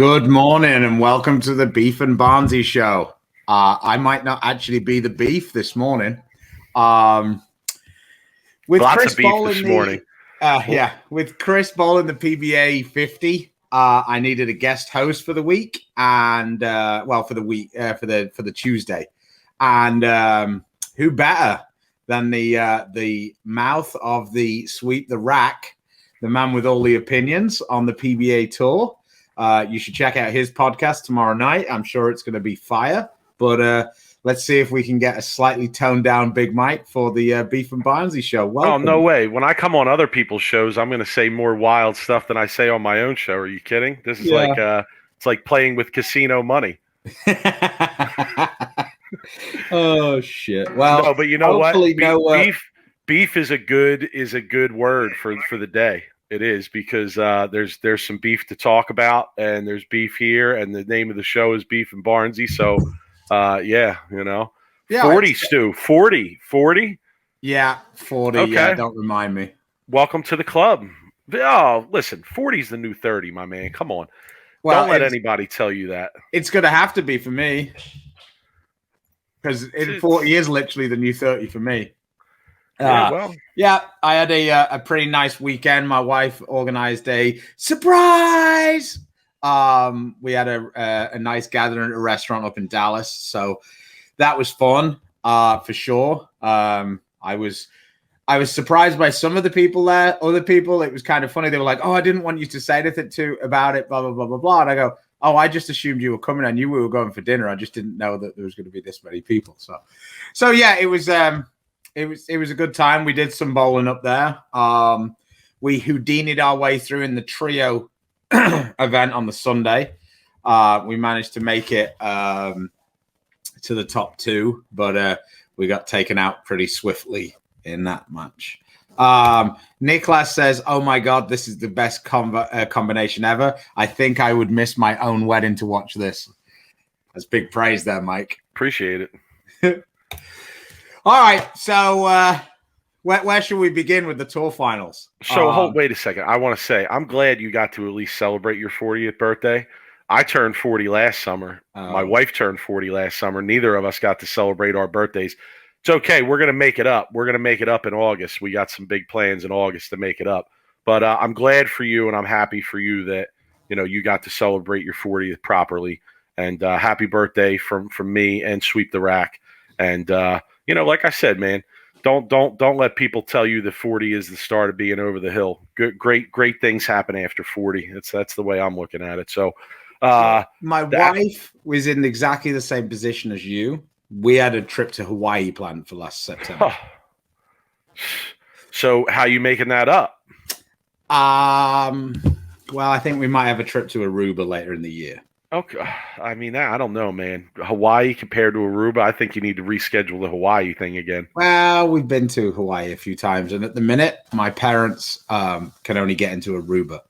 Good morning and welcome to the Beef and Barnzy show. I might not actually be the beef this morning. With Lots Chris of beef bowling this morning. with Chris bowling the PBA 50, I needed a guest host for the week and for the Tuesday, and who better than the mouth of the sweep the rack, the man with all the opinions on the PBA Tour. You should check out his podcast tomorrow night. I'm sure it's going to be fire. But let's see if we can get a slightly toned down Big Mike for the Beef and Barnzy show. Welcome. Oh, no way. When I come on other people's shows, I'm going to say more wild stuff than I say on my own show. Are you kidding? This is it's like playing with casino money. Oh shit. Well, no, but you know what? Beef is a good word for the day. It is, because there's some beef to talk about, and there's beef here, and the name of the show is Beef and Barnzy. So, 40, Stu, 40. Yeah, 40. Okay. Yeah, don't remind me. Welcome to the club. Oh, listen, 40 is the new 30, my man. Come on. Well, don't let anybody tell you that. It's going to have to be for me, because 40 is literally the new 30 for me. I had a pretty nice weekend. My wife organized a surprise. We had a nice gathering at a restaurant up in Dallas, so that was fun for sure. I was surprised by some of the people there. Other people, it was kind of funny. They were like, "Oh, I didn't want you to say anything about it, blah blah blah blah blah." And I go, "Oh, I just assumed you were coming. I knew we were going for dinner. I just didn't know that there was going to be this many people." So yeah, it was a good time. We did some bowling up there. We Houdini'd our way through in the trio event on the Sunday. We managed to make it to the top two, but we got taken out pretty swiftly in that match. Leclaire says, "Oh my God, this is the best combination ever. I think I would miss my own wedding to watch this." That's big praise there, Mike. Appreciate it. All right, so where should we begin with the tour finals? So wait a second. I want to say I'm glad you got to at least celebrate your 40th birthday. I turned 40 last summer. My wife turned 40 last summer. Neither of us got to celebrate our birthdays. It's okay. We're going to make it up. We're going to make it up in August. We got some big plans in August to make it up. But I'm glad for you, and I'm happy for you that you got to celebrate your 40th properly. And happy birthday from me and Sweep the Rack. And like I said, man, don't let people tell you that 40 is the start of being over the hill. Great things happen after 40. That's the way I'm looking at it. So, my wife was in exactly the same position as you. We had a trip to Hawaii planned for last September. So how you making that up? Well, I think we might have a trip to Aruba later in the year. Okay. I mean, I don't know, man. Hawaii compared to Aruba, I think you need to reschedule the Hawaii thing again. Well, we've been to Hawaii a few times, and at the minute, my parents can only get into Aruba.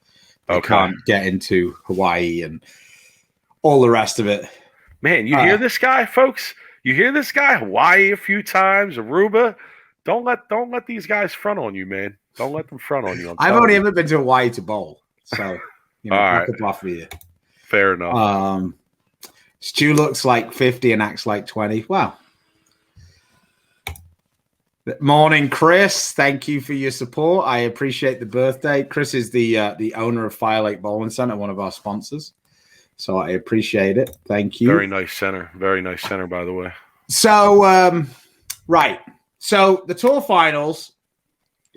They can't get into Hawaii and all the rest of it. Man, you hear this guy, folks? You hear this guy? Hawaii a few times, Aruba. Don't let these guys front on you, man. Don't let them front on you. I've only ever been to Hawaii to bowl, so back up off of you. Fair enough. Stu looks like 50 and acts like 20. Wow. Morning, Chris. Thank you for your support. I appreciate the birthday. Chris is the owner of Fire Lake Bowling Center, one of our sponsors. So I appreciate it. Thank you. Very nice center. Very nice center, by the way. So, right. So the tour finals,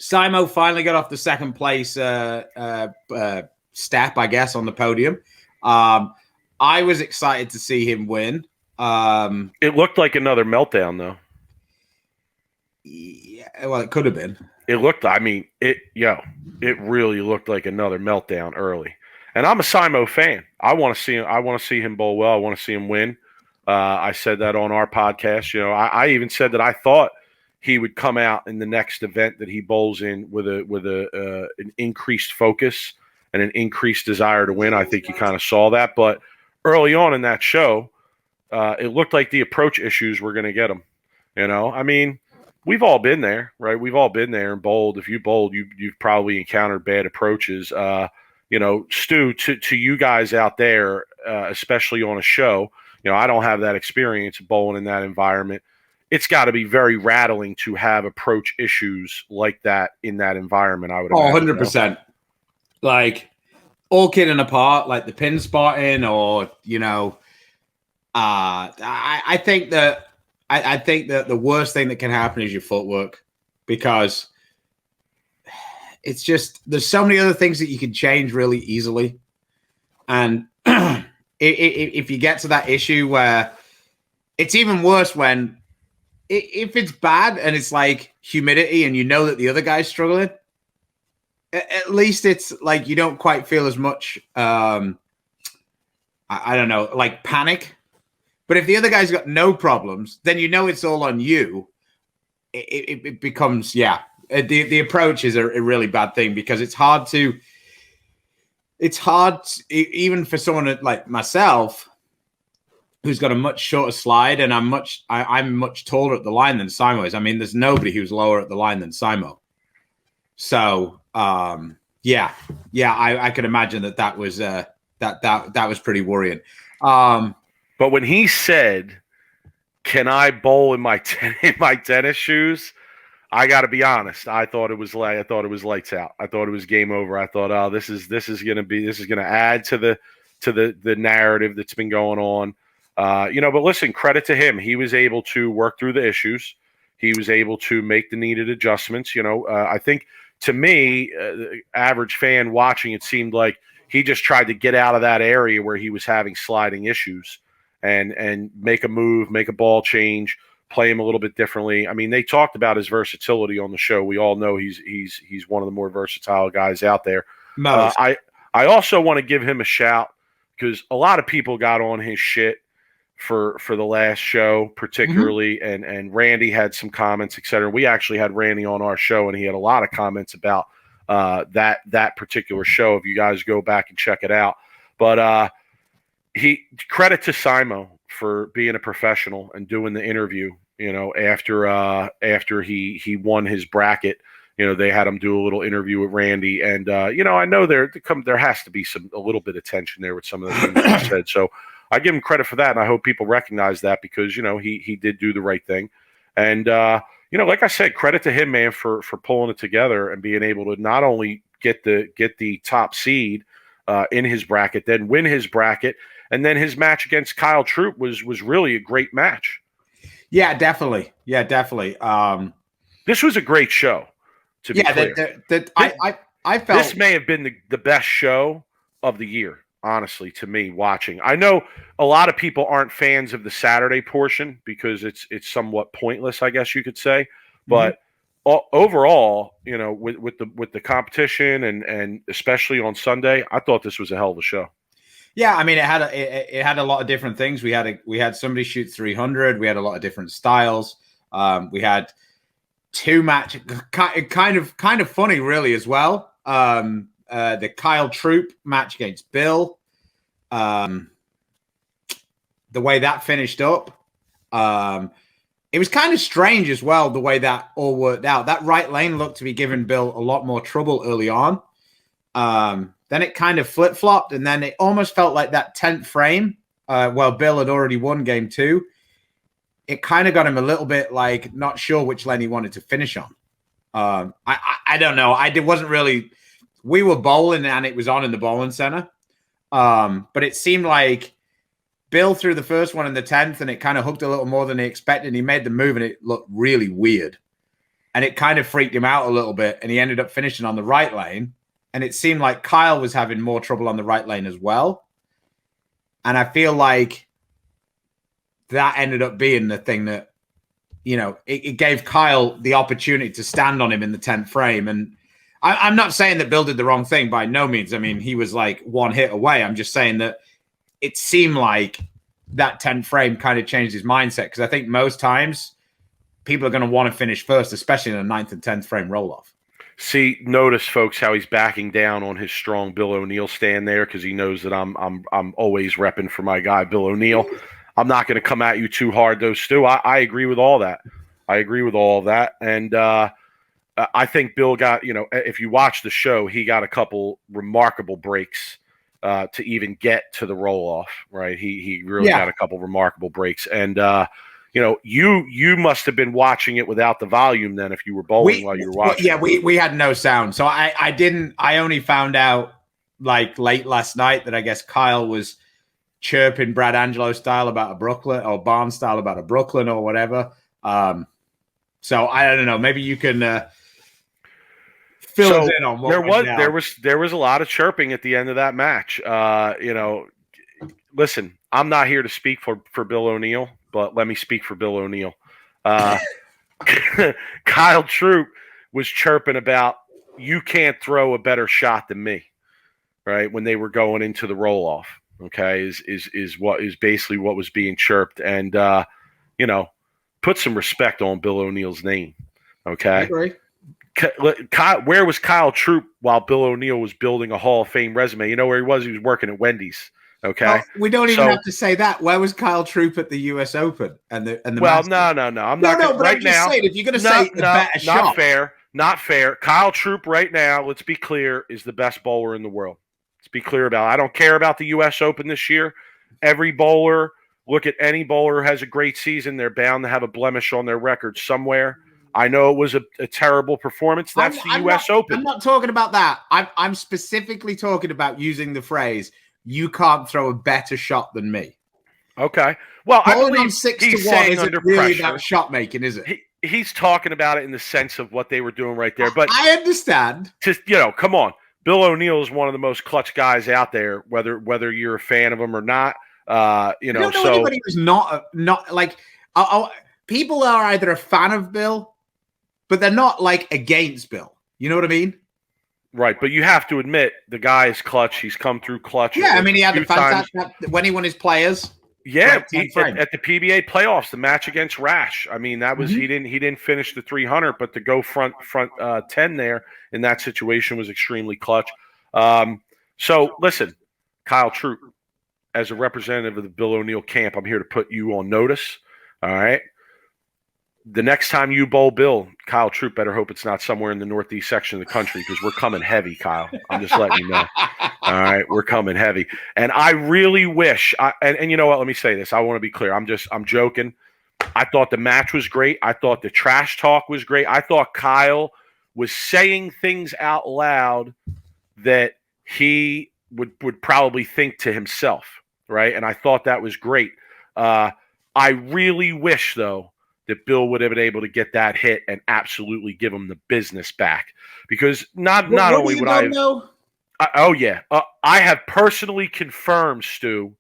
Simo finally got off the second place step, I guess, on the podium. I was excited to see him win. It looked like another meltdown, though. Yeah, well, it could have been. It really looked like another meltdown early. And I'm a Simo fan. I want to see him bowl well. I want to see him win. I said that on our podcast. I even said that I thought he would come out in the next event that he bowls in with an increased focus and an increased desire to win. I think you kind of saw that. But early on in that show, it looked like the approach issues were going to get him. I mean, we've all been there, right? We've all been there and bowled. If you bowled, you've probably encountered bad approaches. Stu, to you guys out there, especially on a show, I don't have that experience bowling in that environment. It's got to be very rattling to have approach issues like that in that environment, I would imagine. 100%. Like, all kidding apart, like the pin spotting or, I think that the worst thing that can happen is your footwork, because it's just, there's so many other things that you can change really easily. And if you get to that issue where it's even worse when, if it's bad and it's like humidity and that the other guy's struggling, at least it's like you don't quite feel as much, I don't know, like panic. But if the other guy's got no problems, then it's all on you. It becomes, the approach is a really bad thing, because it's hard even for someone like myself, who's got a much shorter slide, and I'm much taller at the line than Simo is. I mean, there's nobody who's lower at the line than Simo. So, I could imagine that was that was pretty worrying. But when he said, "Can I bowl in my tennis shoes?" I got to be honest. I thought it was lights out. I thought it was game over. I thought, oh, this is going to add to the narrative that's been going on. But listen, credit to him. He was able to work through the issues. He was able to make the needed adjustments. I think, to me, the average fan watching, it seemed like he just tried to get out of that area where he was having sliding issues and make a move, make a ball change, play him a little bit differently. I mean, they talked about his versatility on the show. We all know he's one of the more versatile guys out there. I also want to give him a shout, because a lot of people got on his shit for the last show, particularly, and Randy had some comments, etc. We actually had Randy on our show, and he had a lot of comments about that particular show. If you guys go back and check it out, but credit to Simo for being a professional and doing the interview. After he won his bracket, they had him do a little interview with Randy, and I know there has to be a little bit of tension there with some of the things he said. So I give him credit for that, and I hope people recognize that, because he did do the right thing. And like I said, credit to him, man, for pulling it together and being able to not only get the top seed in his bracket, then win his bracket, and then his match against Kyle Troop was really a great match. Yeah, definitely. This was a great show. To be clear, I felt this may have been the best show of the year, honestly, to me, watching. I know a lot of people aren't fans of the Saturday portion because it's somewhat pointless, I guess you could say. But overall, with the competition and especially on Sunday, I thought this was a hell of a show. Yeah, I mean, it had a lot of different things. We had somebody shoot 300. We had a lot of different styles. We had two match, kind of funny, really, as well. The Kyle Troop match against Bill, the way that finished up, it was kind of strange as well, the way that all worked out. That right lane looked to be giving Bill a lot more trouble early on. Then it kind of flip-flopped, and then it almost felt like that 10th frame, while Bill had already won game 2, it kind of got him a little bit like not sure which lane he wanted to finish on. I don't know. Wasn't really. We were bowling, and it was on in the bowling center, but it seemed like Bill threw the first one in the 10th, and it kind of hooked a little more than he expected. And he made the move, and it looked really weird, and it kind of freaked him out a little bit. And he ended up finishing on the right lane. And it seemed like Kyle was having more trouble on the right lane as well. And I feel like that ended up being the thing that, it gave Kyle the opportunity to stand on him in the 10th frame. And I'm not saying that Bill did the wrong thing by no means. I mean, he was like one hit away. I'm just saying that it seemed like that 10th frame kind of changed his mindset. Because I think most times people are going to want to finish first, especially in a 9th and 10th frame roll-off. See, notice, folks, how he's backing down on his strong Bill O'Neill stand there, because he knows that I'm always repping for my guy Bill O'Neill. I'm not going to come at you too hard, though, Stu. I agree with all that. I agree with all of that, and I think Bill got, if you watch the show, he got a couple remarkable breaks to even get to the roll off, right? He really got a couple remarkable breaks. And, you must have been watching it without the volume then if you were bowling while you were watching. Yeah, we had no sound. So I only found out like late last night that I guess Kyle was chirping Brad Angelo style about a Brooklyn or Barnes style about a Brooklyn or whatever. So I don't know. Maybe you can fill us in on what there was a lot of chirping at the end of that match. Listen, I'm not here to speak for Bill O'Neill, but let me speak for Bill O'Neill. Kyle Troup was chirping about you can't throw a better shot than me, right? When they were going into the roll off, okay, is what is basically what was being chirped, and put some respect on Bill O'Neill's name, okay? I agree. Where was Kyle Troup while Bill O'Neill was building a Hall of Fame resume? You know where he was? He was working at Wendy's. Okay, well, we don't even have to say that. Where was Kyle Troup at the U.S. Open and the? Well, no. I'm not. But right now, saying, if you're going to say the better shot, not fair. Kyle Troup right now, let's be clear, is the best bowler in the world. Let's be clear about it. I don't care about the U.S. Open this year. Every bowler, look at any bowler who has a great season, they're bound to have a blemish on their record somewhere. I know it was a terrible performance. That's the U.S. Open. I'm not talking about that. I'm specifically talking about using the phrase, you can't throw a better shot than me. Okay. Well, I believe on 6-1 isn't really about shot making, is it? He's talking about it in the sense of what they were doing right there. But I understand. Just, come on. Bill O'Neill is one of the most clutch guys out there, whether you're a fan of him or not. I don't know anybody who's not like people are either a fan of Bill, but they're not like against Bill. You know what I mean? Right, but you have to admit the guy is clutch. He's come through clutch. Yeah, I mean, he had the fantastic when he won his players. Yeah, at the PBA playoffs, the match against Rash. I mean, that was he didn't finish the 300, but to go front 10 there in that situation was extremely clutch. So listen, Kyle Troup, as a representative of the Bill O'Neill camp, I'm here to put you on notice. All right. The next time you bowl Bill, Kyle Troup better hope it's not somewhere in the northeast section of the country because we're coming heavy, Kyle. I'm just letting you know. All right, we're coming heavy. And I really wish, and you know what, let me say this. I want to be clear. I'm joking. I thought the match was great. I thought the trash talk was great. I thought Kyle was saying things out loud that he would probably think to himself, right? And I thought that was great. I really wish, though, that Bill would have been able to get that hit and absolutely give him the business back. Because not only would I – I have personally confirmed, Stu,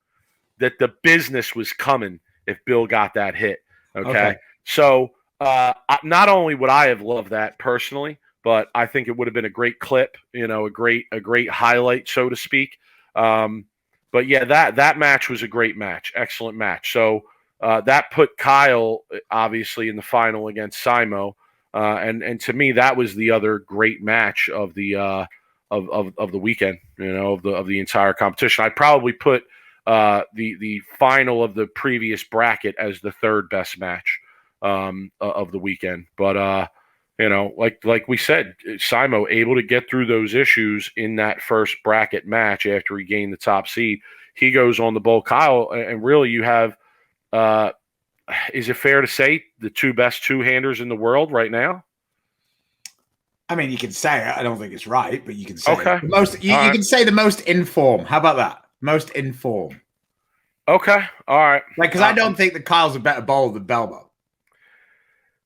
that the business was coming if Bill got that hit. Okay. So not only would I have loved that personally, but I think it would have been a great clip, a great highlight, so to speak. But yeah, that match was a great match, excellent match. So that put Kyle obviously in the final against Simo, and to me that was the other great match of the of the weekend, of the entire competition. I'd probably put the final of the previous bracket as the third best match of the weekend. But like we said, Simo able to get through those issues in that first bracket match after he gained the top seed. He goes on the bowl. Kyle, and really you have. Is it fair to say the two best two-handers in the world right now? I mean, you can say it. I don't think it's right, but you can say okay. The most. You can say the most informed. How about that? Most informed. Okay. All right. Like, because I don't think that Kyle's a better bowler than Belmo.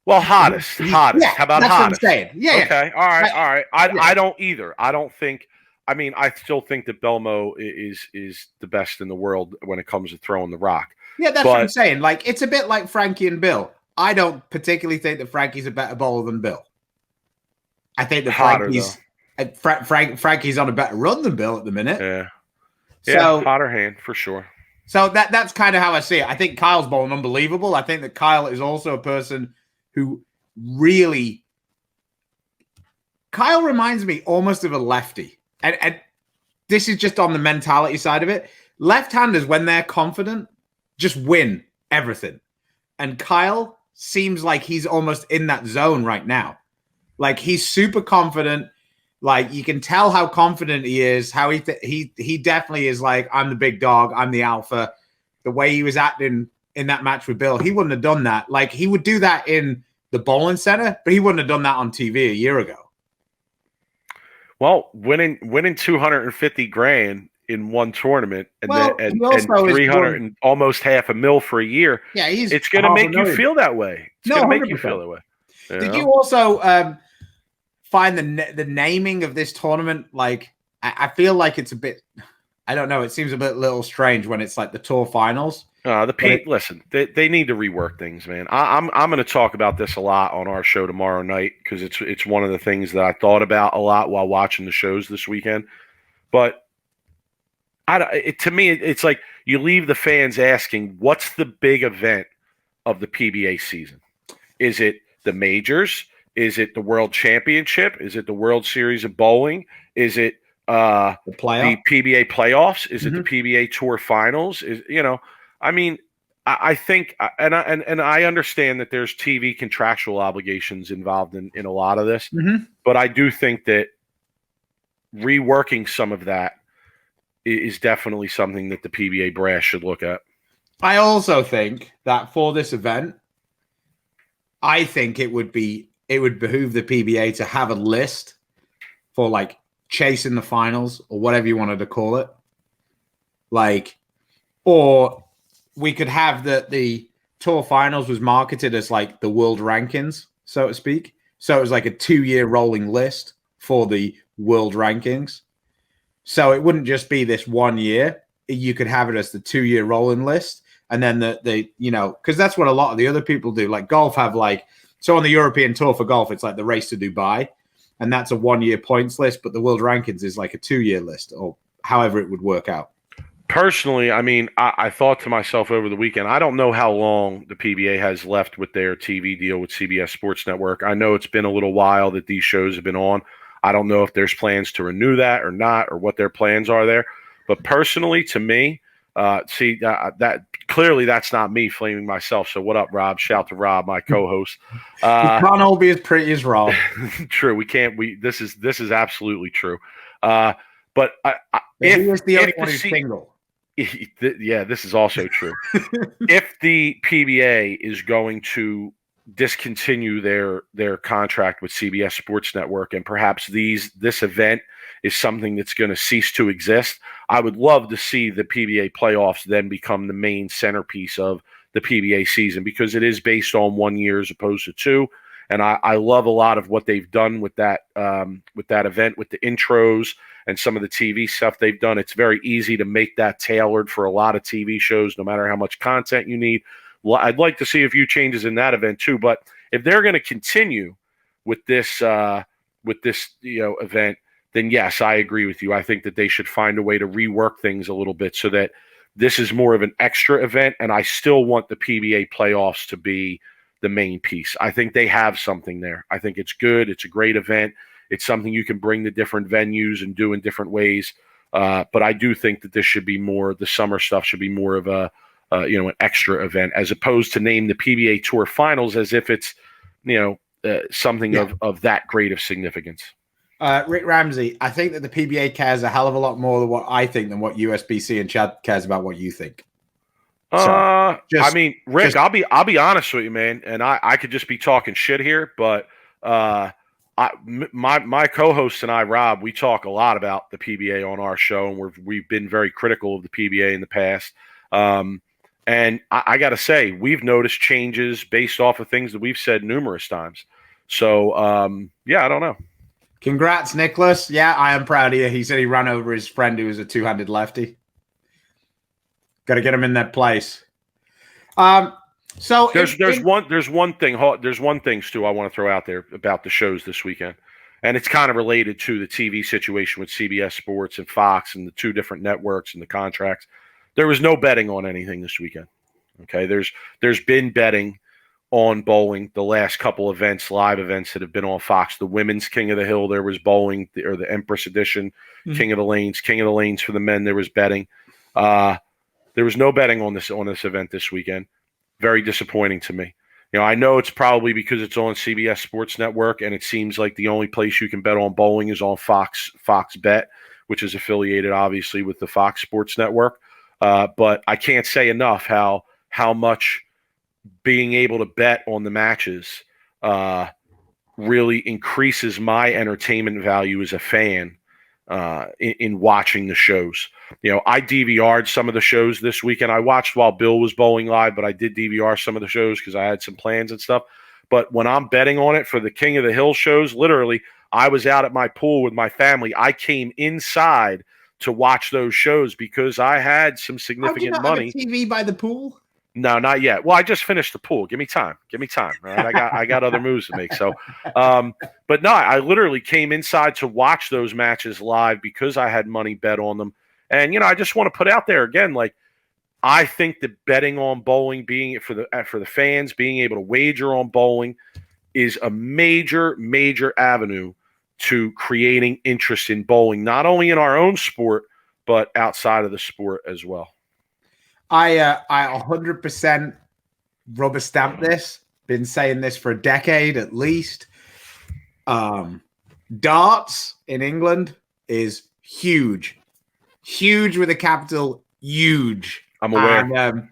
Well, hottest. Yeah, how about that's hottest? What I'm saying. Yeah. Okay. All right. I don't either. I don't think. I mean, I still think that Belmo is the best in the world when it comes to throwing the rock. Yeah, that's what I'm saying. Like, it's a bit like Frankie and Bill. I don't particularly think that Frankie's a better bowler than Bill. I think that Frankie's on a better run than Bill at the minute. Yeah. So, hotter hand for sure. So that's kind of how I see it. I think Kyle's bowling unbelievable. I think that Kyle is also a person who really Kyle reminds me almost of a lefty. And this is just on the mentality side of it. Left-handers, when they're confident, just win everything. And Kyle seems like he's almost in that zone right now. Like, he's super confident. Like, you can tell how confident he is, how he definitely is like, I'm the big dog, I'm the alpha. The way he was acting in that match with Bill, he wouldn't have done that. Like, he would do that in the bowling center, but he wouldn't have done that on TV a year ago. Well, winning 250 grand in one tournament and 300 and almost half a mil for a year. Yeah, it's going to make you feel that way. It's going to make you feel that way. Did you also find the naming of this tournament? Like, I feel like it's a bit, I don't know. It seems a little strange when it's like the tour finals. Listen, they need to rework things, man. I'm going to talk about this a lot on our show tomorrow night because it's one of the things that I thought about a lot while watching the shows this weekend. But to me, it's like you leave the fans asking, what's the big event of the PBA season? Is it the majors? Is it the World Championship? Is it the World Series of Bowling? Is it the PBA playoffs? Is it the PBA Tour finals? I think, and I understand that there's TV contractual obligations involved in a lot of this, but I do think that reworking some of that is definitely something that the PBA brass should look at. I also think that for this event, I think it would behoove the PBA to have a list for like chasing the finals or whatever you wanted to call it. Like, or we could have the tour finals was marketed as like the world rankings, so to speak. So it was like a 2-year rolling list for the world rankings. So it wouldn't just be this 1 year. You could have it as the 2-year rolling list. And then because that's what a lot of the other people do. Like golf have so on the European Tour for golf, it's like the Race to Dubai. And that's a 1-year points list. But the world rankings is like a 2-year list or however it would work out. Personally, I mean, I thought to myself over the weekend, I don't know how long the PBA has left with their TV deal with CBS Sports Network. I know it's been a little while that these shows have been on. I don't know if there's plans to renew that or not, or what their plans are there. But personally, to me, that clearly that's not me flaming myself. So what up, Rob? Shout to Rob, my co-host. We can't all be as pretty as Rob. True, we can't. This is absolutely true. But he is the only one who's single. Yeah, this is also true. If the PBA is going to discontinue their contract with CBS Sports Network and perhaps this event is something that's going to cease to exist, I would love to see the PBA playoffs then become the main centerpiece of the PBA season because it is based on 1 year as opposed to 2. And I love a lot of what they've done with that event, with the intros and some of the TV stuff they've done. It's very easy to make that tailored for a lot of TV shows, no matter how much content you need. Well, I'd like to see a few changes in that event too. But if they're going to continue with this event, then yes, I agree with you. I think that they should find a way to rework things a little bit so that this is more of an extra event. And I still want the PBA playoffs to be the main piece. I think they have something there. I think it's good. It's a great event. It's something you can bring to different venues and do in different ways. But I do think that this should be more, the summer stuff should be more of an extra event as opposed to name the PBA Tour Finals as if it's, something of that great of significance. Rick Ramsey, I think that the PBA cares a hell of a lot more than what I think than what USBC and Chad cares about what you think. Rick, I'll be honest with you, man, and I could just be talking shit here, but my co-host and I, Rob, we talk a lot about the PBA on our show, and we've been very critical of the PBA in the past. And I got to say, we've noticed changes based off of things that we've said numerous times. So, I don't know. Congrats, Nicholas. Yeah, I am proud of you. He said he ran over his friend who was a two-handed lefty. Got to get him in that place. So there's one thing, Stu, I want to throw out there about the shows this weekend, and it's kind of related to the TV situation with CBS Sports and Fox and the two different networks and the contracts. There was no betting on anything this weekend. Okay, there's been betting on bowling the last couple events, live events that have been on Fox. The Women's King of the Hill, there was bowling, or the Empress Edition, King of the Lanes for the men. There was betting. There was no betting on this event this weekend. Very disappointing to me. I know it's probably because it's on CBS Sports Network, and it seems like the only place you can bet on bowling is on Fox Bet, which is affiliated obviously with the Fox Sports Network. But I can't say enough how much being able to bet on the matches really increases my entertainment value as a fan in watching the shows. I DVR'd some of the shows this weekend. I watched while Bill was bowling live, but I did DVR some of the shows because I had some plans and stuff. But when I'm betting on it for the King of the Hill shows, literally, I was out at my pool with my family. I came inside to watch those shows because I had some significant money. Have a TV by the pool? No, not yet. Well, I just finished the pool. Give me time. Right? I got other moves to make. So, but no, I literally came inside to watch those matches live because I had money bet on them. And I just want to put out there again, like, I think that betting on bowling, being for the fans, being able to wager on bowling, is a major avenue to creating interest in bowling, not only in our own sport but outside of the sport as well. I 100% rubber stamp this. Been saying this for a decade at least. Darts in England is huge with a capital, huge. I'm aware. And,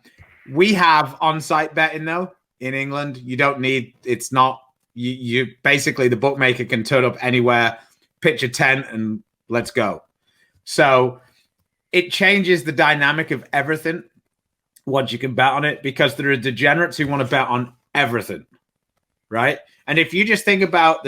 we have on-site betting though in England. You don't need. It's not. You basically the bookmaker can turn up anywhere, pitch a tent, and let's go. So it changes the dynamic of everything once you can bet on it, because there are degenerates who want to bet on everything, right? And if you just think about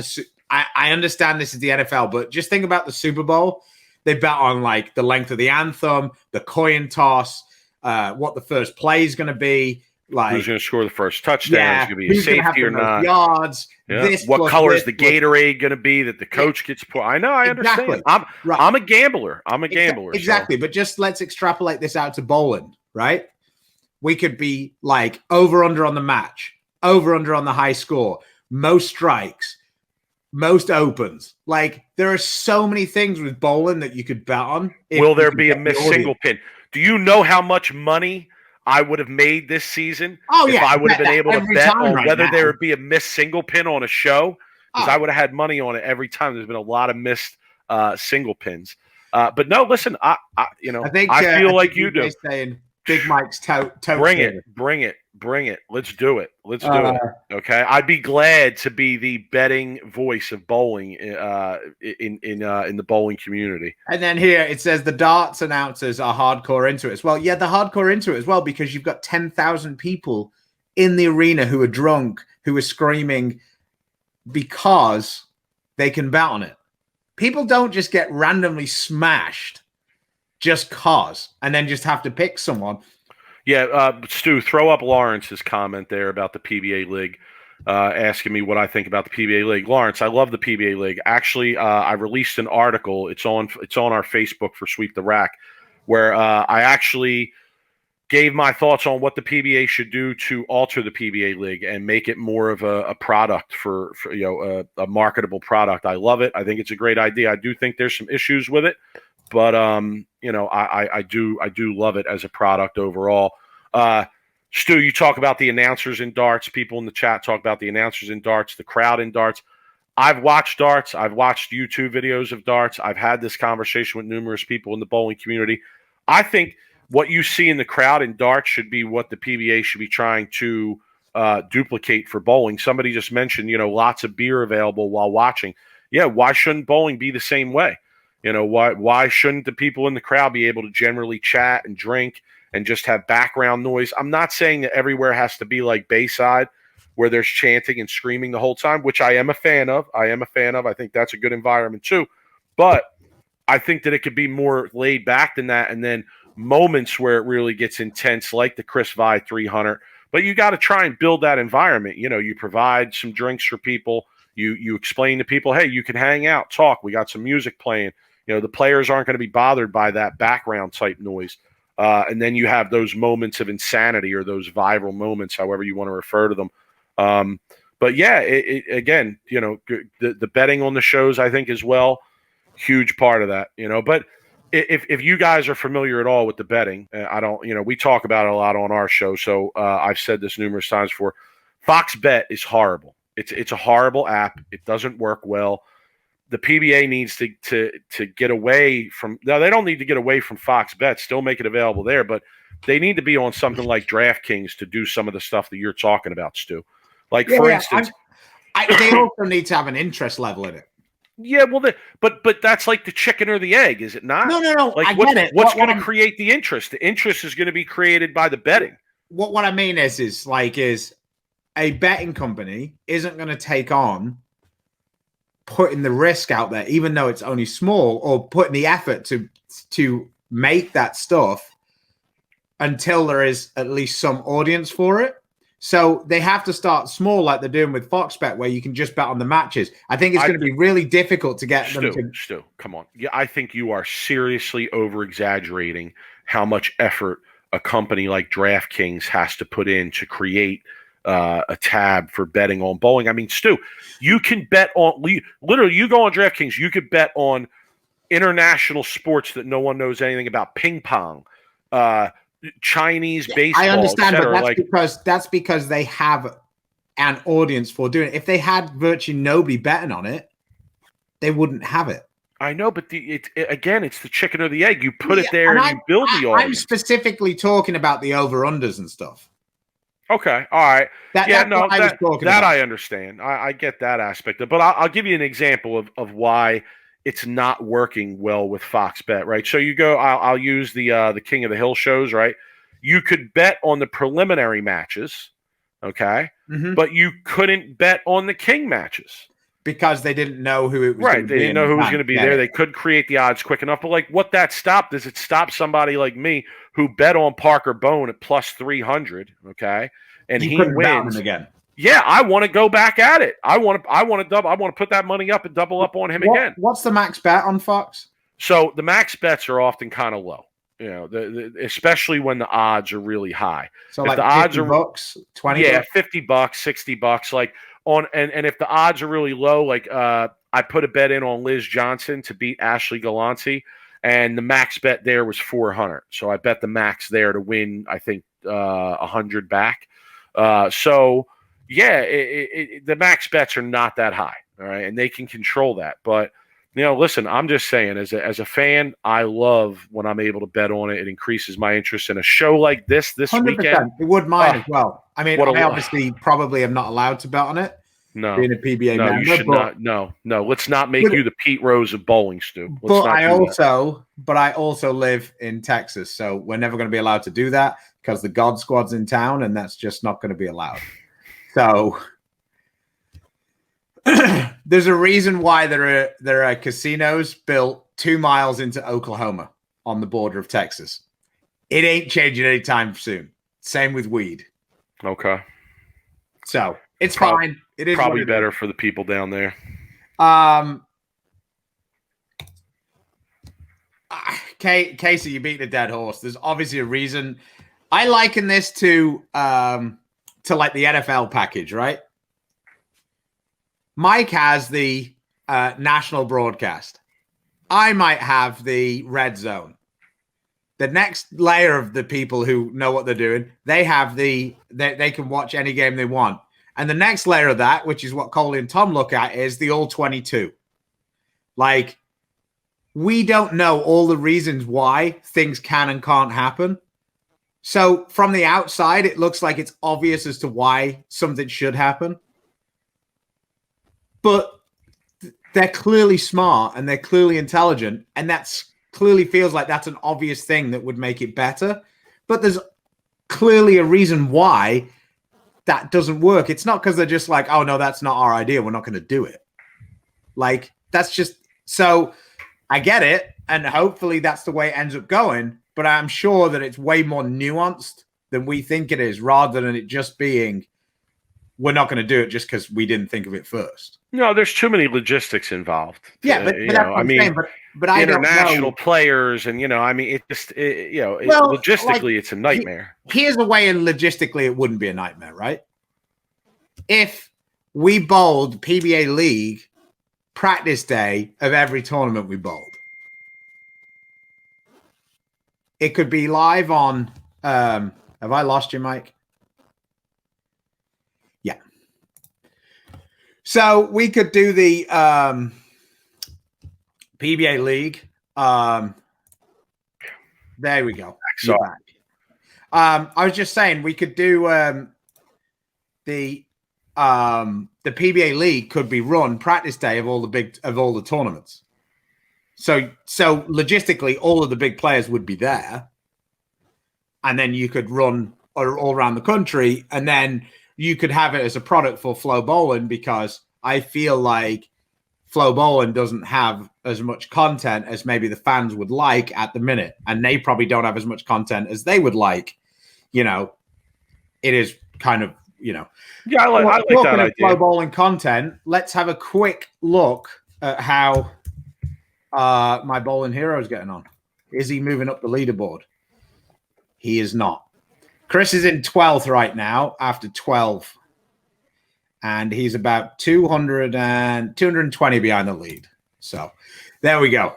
I understand this is the NFL, but just think about the Super Bowl. They bet on like the length of the anthem, the coin toss, what the first play is going to be, like who's going to score the first touchdown, is going to be a safety or not, yards. Yeah. What color is the Gatorade going to be that the coach gets put? I know, I understand. I'm a gambler. Exactly, so. But just let's extrapolate this out to bowling, right? We could be like over under on the match, over under on the high score, most strikes, most opens. Like there are so many things with bowling that you could bet on. Will there be a missed single pin? Do you know how much money I would have made this season if I would have been able to bet on whether there would be a missed single pin on a show? Because I would have had money on it every time. There's been a lot of missed single pins. But no, listen, I feel like you do. Saying Big Mike's toe. Bring it. Let's do it. Okay, I'd be glad to be the betting voice of bowling in the bowling community. And then here it says the darts announcers are hardcore into it as well. Yeah, they're hardcore into it as well because you've got 10,000 people in the arena who are drunk, who are screaming because they can bet on it. People don't just get randomly smashed just cause, and then just have to pick someone. Yeah, Stu, throw up Lawrence's comment there about the PBA League, asking me what I think about the PBA League. Lawrence, I love the PBA League. Actually, I released an article. It's on our Facebook for Sweep the Rack, where I actually gave my thoughts on what the PBA should do to alter the PBA League and make it more of a product for a marketable product. I love it. I think it's a great idea. I do think there's some issues with it. But I do love it as a product overall. Stu, you talk about the announcers in darts. People in the chat talk about the announcers in darts, the crowd in darts. I've watched darts. I've watched YouTube videos of darts. I've had this conversation with numerous people in the bowling community. I think what you see in the crowd in darts should be what the PBA should be trying to duplicate for bowling. Somebody just mentioned, lots of beer available while watching. Yeah, why shouldn't bowling be the same way? Why shouldn't the people in the crowd be able to generally chat and drink and just have background noise? I'm not saying that everywhere has to be like Bayside where there's chanting and screaming the whole time, which I am a fan of. I think that's a good environment too. But I think that it could be more laid back than that, and then moments where it really gets intense, like the Chris Vi 300. But you got to try and build that environment. You provide some drinks for people. You explain to people, hey, you can hang out, talk. We got some music playing. The players aren't going to be bothered by that background type noise. And then you have those moments of insanity or those viral moments, however you want to refer to them. But yeah, again, the betting on the shows, I think as well, huge part of that, But if you guys are familiar at all with the betting, we talk about it a lot on our show. So I've said this numerous times before. Fox Bet is horrible. It's a horrible app. It doesn't work well. The PBA needs to get away from. No, they don't need to get away from Fox Bet. Still make it available there, but they need to be on something like DraftKings to do some of the stuff that you're talking about, Stu. Like for instance, they also need to have an interest level in it. Yeah, well, but that's like the chicken or the egg, is it not? No. Like I get it. What's going to create the interest? The interest is going to be created by the betting. What I mean is a betting company isn't going to take on putting the risk out there, even though it's only small, or putting the effort to make that stuff until there is at least some audience for it. So they have to start small, like they're doing with Fox Bet, where you can just bet on the matches. I think it's going to be really difficult to get them to. Stu, come on. Yeah, I think you are seriously over-exaggerating how much effort a company like DraftKings has to put in to create a tab for betting on bowling. I mean, Stu, you can bet on literally. You go on DraftKings, you could bet on international sports that no one knows anything about, ping pong, Chinese baseball. I understand, but that's because they have an audience for doing it. If they had virtually nobody betting on it, they wouldn't have it. I know, but it's the chicken or the egg. You put it there and you build the audience. I'm specifically talking about the over-unders and stuff. Okay, all right. That I understand. I get that aspect of it. But I'll give you an example of why it's not working well with Fox Bet, right? So you go, I'll use the King of the Hill shows, right? You could bet on the preliminary matches, okay? Mm-hmm. But you couldn't bet on the King matches. Because they didn't know who it was. Right, they didn't know who was going to be there. They couldn't create the odds quick enough. But like, what that stopped is it stopped somebody like me who bet on Parker Bone at plus 300. Okay, and he wins again. Yeah, I want to go back at it. I want to put that money up and double up on him again. What's the max bet on Fox? So the max bets are often kind of low. You know, especially when the odds are really high. So if like the odds are $20, $20, $50, $60, like. And if the odds are really low, like I put a bet in on Liz Johnson to beat Ashley Galanti, and the max bet there was 400. So I bet the max there to win, I think, 100 back. So yeah, the max bets are not that high, all right, and they can control that. But listen, I'm just saying, as a fan, I love when I'm able to bet on it. It increases my interest in a show like this 100%. weekend. It would mine as well. I mean, I obviously probably am not allowed to bet on it. No, being a PBA member, you should not. No. Let's not make you the Pete Rose of bowling, Stu. But I also live in Texas, so we're never going to be allowed to do that because the God Squad's in town, and that's just not going to be allowed. So there's a reason why there are casinos built 2 miles into Oklahoma on the border of Texas. It ain't changing anytime soon. Same with weed. Okay. So it's fine. It is probably better for the people down there. Casey, you beat a dead horse. There's obviously a reason. I liken this to like the NFL package, right? Mike has the national broadcast. I might have the red zone. The next layer of the people who know what they're doing, they have they can watch any game they want. And the next layer of that, which is what Coley and Tom look at, is the all 22. Like, we don't know all the reasons why things can and can't happen. So from the outside, it looks like it's obvious as to why something should happen. But they're clearly smart and they're clearly intelligent. And that's clearly feels like that's an obvious thing that would make it better. But there's clearly a reason why that doesn't work. It's not because they're just like, oh, no, that's not our idea. We're not going to do it. Like, that's just so I get it. And hopefully that's the way it ends up going. But I'm sure that it's way more nuanced than we think it is, rather than it just being, we're not going to do it just because we didn't think of it first. No, there's too many logistics involved. Yeah, but that's what I'm saying. But I international players, and logistically, it's a nightmare. Here's a way, and logistically, it wouldn't be a nightmare, right? If we bowled PBA League practice day of every tournament we bowled, it could be live on. Have I lost you, Mike? Yeah, So we could do the PBA League. There we go. You're back. I was just saying we could do the PBA League could be run practice day of all the tournaments. So logistically, all of the big players would be there, and then you could run all around the country, and then you could have it as a product for Flow Bowling, because I feel like Flow Bowling doesn't have as much content as maybe the fans would like at the minute, and they probably don't have as much content as they would like. You know, it is kind of, you know. Yeah, I like that idea. Flow Bowling content. Let's have a quick look at how my bowling hero is getting on. Is he moving up the leaderboard? He is not. Chris is in 12th right now after 12. And he's about 220 behind the lead. So there we go.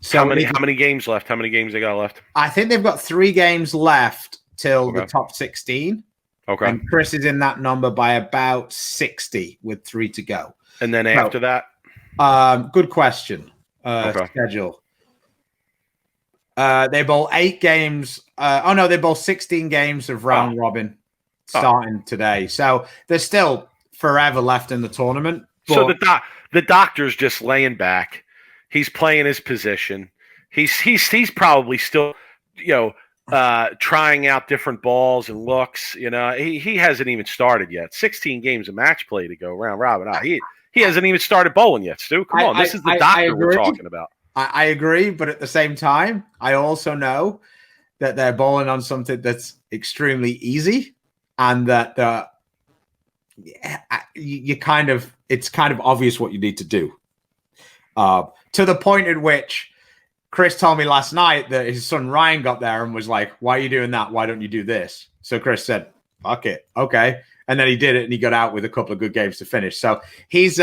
So how many games left? How many games they got left? I think they've got 3 games left till the top 16. Okay. And Chris is in that number by about 60 with 3 to go. And then after that? Good question. Schedule. They bowl 8 games. They bowl 16 games of round robin starting today. So there's still forever left in the tournament. So the doctor's just laying back. He's playing his position. He's probably still, trying out different balls and looks. He hasn't even started yet. 16 games of match play to go round robin. He hasn't even started bowling yet, Stu. Come on, this is the doctor we're talking about. I agree, but at the same time, I also know that they're bowling on something that's extremely easy, and that it's kind of obvious what you need to do. To the point at which Chris told me last night that his son Ryan got there and was like, "Why are you doing that? Why don't you do this?" So Chris said, "Fuck it, okay," and then he did it, and he got out with a couple of good games to finish. So he's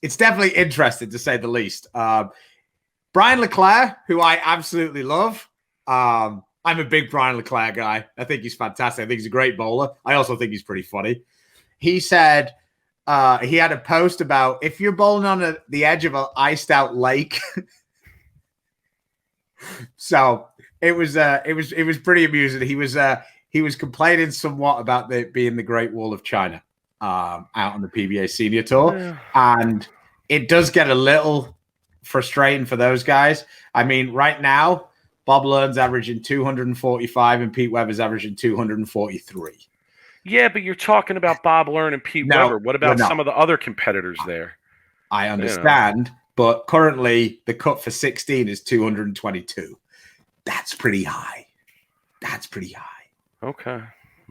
it's definitely interesting, to say the least. Brian Leclaire, who I absolutely love. I'm a big Brian Leclaire guy. I think he's fantastic. I think he's a great bowler. I also think he's pretty funny. He said he had a post about, if you're bowling on the edge of an iced out lake. So it was pretty amusing. He was complaining somewhat about being the Great Wall of China out on the PBA Senior Tour, and it does get a little frustrating for those guys. I mean, right now, Bob Learn's averaging 245 and Pete Weber's averaging 243. Yeah, but you're talking about Bob Learn and Pete Weber. What about some of the other competitors there? I understand, but currently the cut for 16 is 222. That's pretty high. Okay.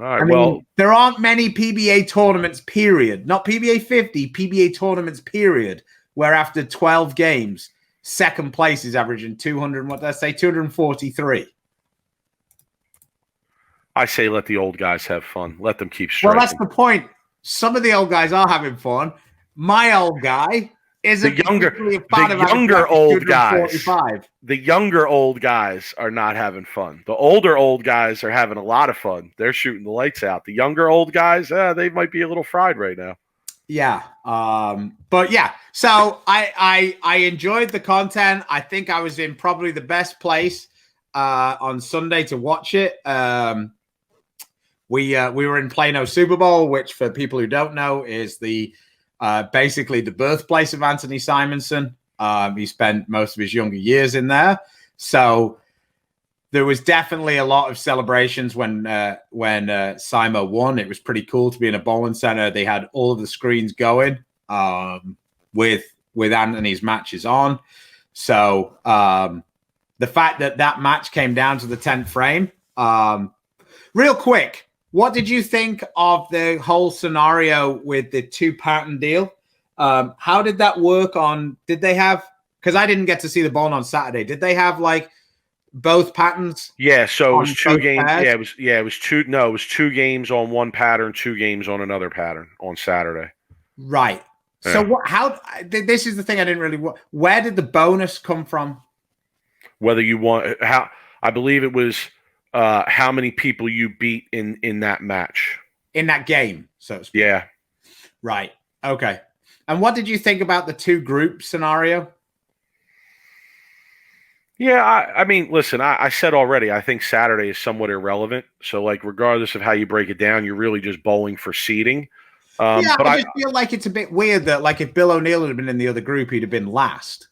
All right. I mean, there aren't many PBA tournaments, period. Not PBA 50, PBA tournaments, period, where after 12 games, second place is averaging 243. I say let the old guys have fun. Let them keep striking. Well, that's the point. Some of the old guys are having fun. My old guy isn't the younger old guys. The younger old guys are not having fun. The older old guys are having a lot of fun. They're shooting the lights out. The younger old guys, they might be a little fried right now. Yeah. But yeah. So I enjoyed the content. I think I was in probably the best place on Sunday to watch it. We were in Plano Super Bowl, which for people who don't know is basically the birthplace of Anthony Simonson. He spent most of his younger years in there. So there was definitely a lot of celebrations when Simo won. It was pretty cool to be in a bowling center. They had all of the screens going with Anthony's matches on. So the fact that match came down to the 10th frame. Real quick, what did you think of the whole scenario with the 2-pattern deal? How did that work did they have, because I didn't get to see the bowling on Saturday. Did they have like both patterns? Yeah, so it was 2 games. Pairs? It was 2. No, it was 2 games on one pattern, 2 games on another pattern on Saturday. Right. Yeah. So this is the thing I didn't really. Where did the bonus come from? Whether you want I believe it was how many people you beat in that match. In that game. so to speak. Yeah. Right. Okay. And what did you think about the 2 group scenario? Yeah, I mean, listen, I said already, I think Saturday is somewhat irrelevant. So, like, regardless of how you break it down, you're really just bowling for seeding. Yeah, But I just feel like it's a bit weird that, like, if Bill O'Neill had been in the other group, he'd have been last.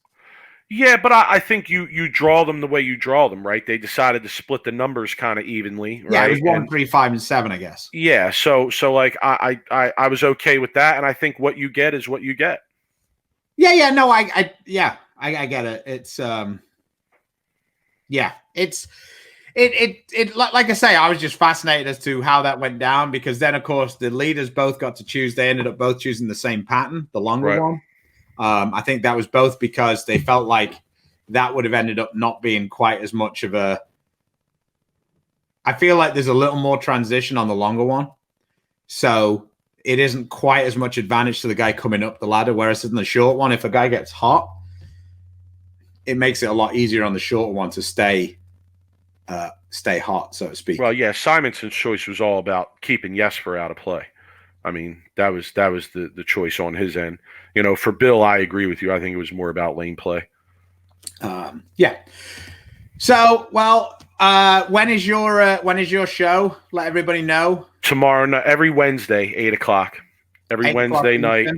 Yeah, but I think you draw them the way you draw them, right? They decided to split the numbers kind of evenly, right? Yeah, it was 1, 3, 5, and 7, I guess. Yeah, so like I was okay with that, and I think what you get is what you get. Yeah, no, I get it. It's yeah, it's it like I say, I was just fascinated as to how that went down, because then of course the leaders both got to choose. They ended up both choosing the same pattern, the longer one. I think that was both because they felt like that would have ended up not being quite as much of a. I feel like there's a little more transition on the longer one, so it isn't quite as much advantage to the guy coming up the ladder. Whereas in the short one, if a guy gets hot, it makes it a lot easier on the shorter one to stay hot, so to speak. Well, yeah, Simonson's choice was all about keeping Jesper out of play. I mean, that was the choice on his end. You know, for Bill, I agree with you. I think it was more about lane play. Yeah. So, well, when is your show? Let everybody know. Tomorrow night, every Wednesday, 8:00. Every Wednesday night,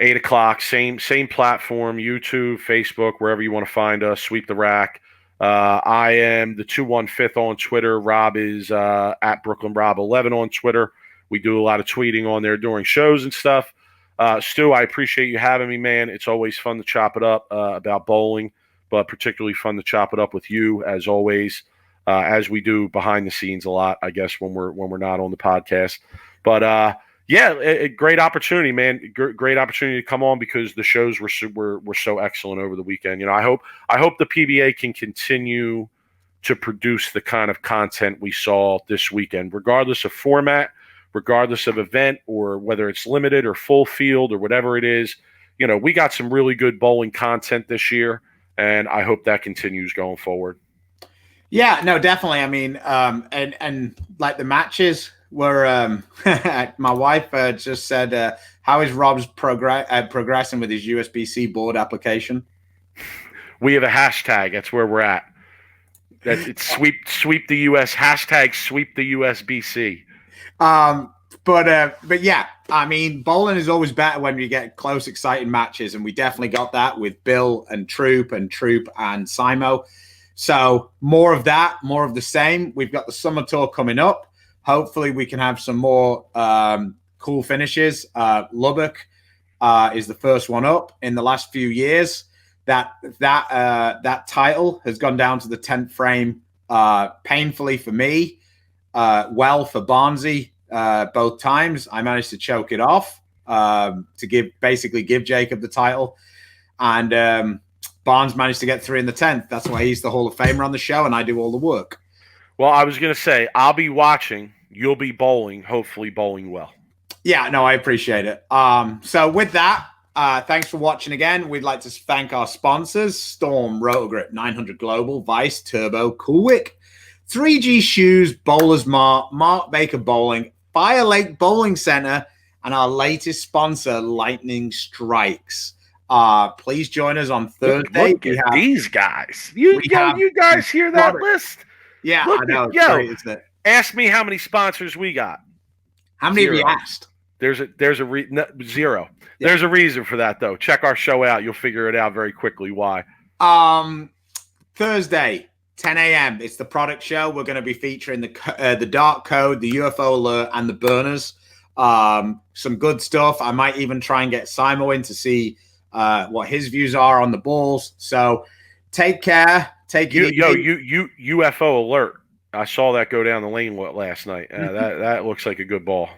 8:00. Same platform: YouTube, Facebook, wherever you want to find us. Sweep the Rack. I am the 215th on Twitter. Rob is at Brooklyn Rob 11 on Twitter. We do a lot of tweeting on there during shows and stuff. Stu, I appreciate you having me, man. It's always fun to chop it up about bowling, but particularly fun to chop it up with you as always, as we do behind the scenes a lot, I guess, when we're not on the podcast. But yeah, a great opportunity, man. Great opportunity to come on, because the shows were so excellent over the weekend. You know, I hope the PBA can continue to produce the kind of content we saw this weekend, regardless of format, regardless of event, or whether it's limited or full field or whatever it is. You know, we got some really good bowling content this year, and I hope that continues going forward. Yeah, no, definitely. I mean, and like the matches were, my wife just said, how is Rob's progressing with his USB-C board application? We have a hashtag. That's where we're at. It's sweep the US, hashtag sweep the USB-C. But yeah, I mean, bowling is always better when you get close, exciting matches, and we definitely got that with Bill and Troop and Simo. So more of that, more of the same. We've got the summer tour coming up. Hopefully, we can have some more cool finishes. Lubbock is the first one up in the last few years. That title has gone down to the 10th frame, painfully for me. Well for Barnzy both times. I managed to choke it off to give Jacob the title, and Barnes managed to get 3 in the 10th. That's why he's the Hall of Famer on the show, and I do all the work. Well, I was going to say, I'll be watching. You'll be bowling, hopefully bowling well. Yeah, no, I appreciate it. So with that, thanks for watching again. We'd like to thank our sponsors: Storm, Rotogrip, 900 Global, Vice, Turbo, Coolwick, 3G Shoes, Bowlers Mart, Mark Baker Bowling, Fire Lake Bowling Center, and our latest sponsor, Lightning Strikes. Please join us on Thursday. Look at these guys. You guys hear that list? Yeah, I know. It's great, isn't it? Ask me how many sponsors we got. How many have you asked? There's zero. Yeah. There's a reason for that, though. Check our show out. You'll figure it out very quickly why. Thursday, 10 a.m. It's the product show. We're going to be featuring the Dark Code, the UFO Alert, and the Burners. Some good stuff. I might even try and get Simo in to see what his views are on the balls. So take care. Take it easy. UFO Alert. I saw that go down the lane last night. That looks like a good ball.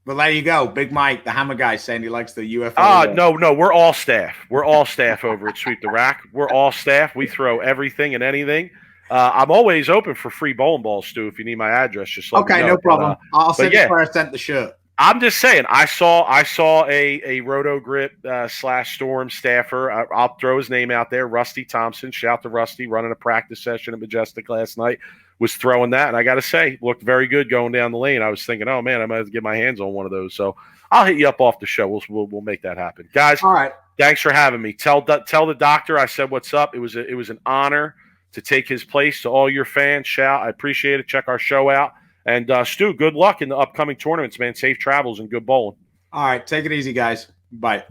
Well, there you go. Big Mike, the hammer guy, saying he likes the UFO. No. We're all staff. We're all staff over at Sweep the Rack. We're all staff. We throw everything and anything. I'm always open for free bowling balls, Stu. If you need my address, just let me know. Okay, no problem. I'll send you where I sent the shirt. I'm just saying, I saw a Roto-Grip / Storm staffer. I'll throw his name out there, Rusty Thompson. Shout to Rusty, running a practice session at Majestic last night. was throwing that, and I got to say, looked very good going down the lane. I was thinking, oh man, I might have to get my hands on one of those. So I'll hit you up off the show. We'll make that happen, guys. All right. Thanks for having me. Tell the doctor I said what's up. It was an honor to take his place. To all your fans, shout, I appreciate it. Check our show out, and Stu, good luck in the upcoming tournaments, man. Safe travels and good bowling. All right, take it easy, guys. Bye.